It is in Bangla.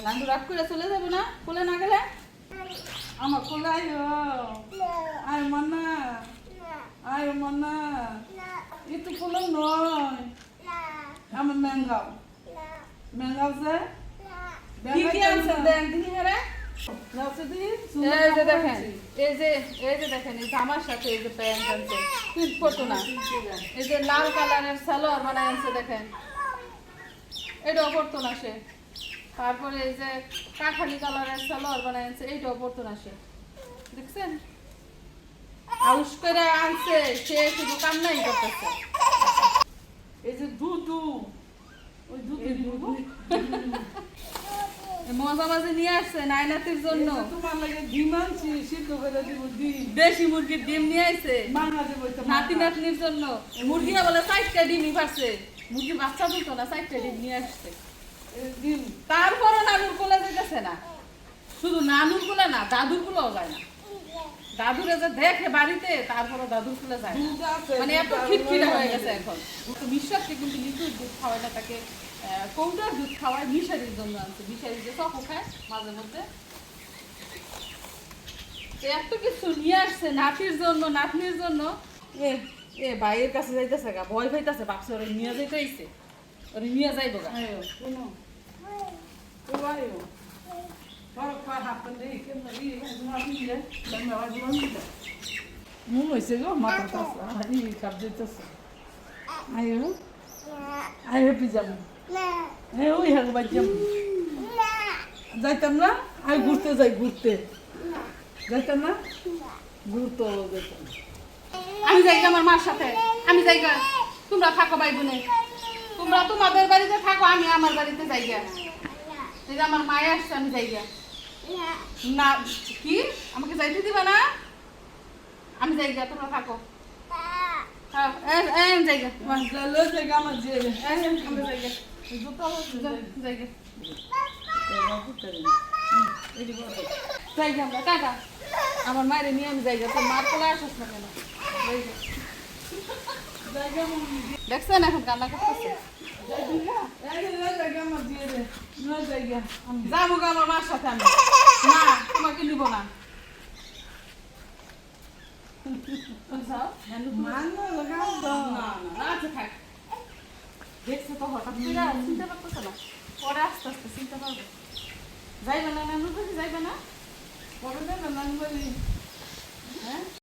নানু রাগ করে চলে যাবে না কোলে না গেলে? আমার কোলে আয়ো, আয় মনা, আয় মনা, একটু কোলে নয়, আমার ম্যাঙ্গাও, ম্যাঙ্গাও যে কি কি আনছেন দেন দিদি হেরে? এই যে দেখেন, এই যে দেখেন, এই জামার সাথে এই যে প্যান্ট আনছে, পিট পরতো না। এই যে লাল কালারের সালোয়ার বানায় আনছে দেখেন, এটাও পরতো না সে। তারপরে এই যে কাঠালি কালারের সালোয়ার বানায় আনছে, এইটাও পরতো না সে। দেখছেন আউশ করে আনছে, সে শুধু কান্নাই করতেছে। এই যে দুধু, ওই দুধু মজা মাঝে নিয়ে আসছে নাইনাতির জন্য। তোমার লাগে ডিম আনছি, সিদ্ধ করে দিব ডিম, দেশি মুরগির ডিম নিয়ে আসছে নাতি নাতনির জন্য। মুরগিরা বলে 4টা ডিমই পারছে, মুরগির বাচ্চা দিত না, 4টা ডিম নিয়ে আসছে ডিম। তারপরও নানুর কোলে যেতেছে না, শুধু নানুর কোলে না দাদুর কোলেও যায় না। দাদুরে যে দেখে বাড়িতে, তারপরও দাদুর কোলে যায় না। মানে এত খিটখিটে হয়ে গেছে এখন। তো বিশ্বাসকে কিন্তু লিকুইড দুধ খাওয়ায় না, তাকে কৌটার দুধ খাওয়ায় মিশারির জন্য আনছে। মিশারি যে চকো খায় মাঝে মধ্যে, এত কিছু নিয়ে আসছে নাতির জন্য নাতনির জন্য। এ এ ভাইয়ের কাছে যাইতেছে গা, ভয় পাইতেছে, ভাবছে ওরে নিয়ে যাইতেছে, ওরে নিয়ে যাইব গা। মন হয়েছে গো মাথার কাছে, খাপ যেতেছে। আয়ো আয়ো পিজাম, হ্যাঁ ওই হাগ বাজ্যাম, যাইতাম না? আয় ঘুরতে যাই, ঘুরতে যাইতাম না? ঘুরতে যেতাম। আমি যাই আমার মার সাথে, আমি যাই গা, তোমরা থাকো ভাই বোনে, তোমরা তোমাদের বাড়িতে থাকো, আমি আমার বাড়িতে যাই গা। এই যে আমার মায়ে আসছে, আমি যাই গা। না কি আমাকে যাইতে দিবা না? আমি যাই গা, তোমরা থাকো। জায়গা আমার যে টাকা আমার মায়ের নিয়ে আমি জায়গা, তোর মার কোলে আসিস না কেন? দেখছেন এখন কান্না করতেছে। যাবো গো আমার মার সাথে আমি, না তোমাকে নিব না। দেখছে তো হঠাৎ করে চিনতে পারতেছে না, পরে আস্তে আস্তে চিনতে পারবে। যাইবে না নানুর বাড়ি, যাইবে না? পরে যাবে নানুর বাড়ি। হ্যাঁ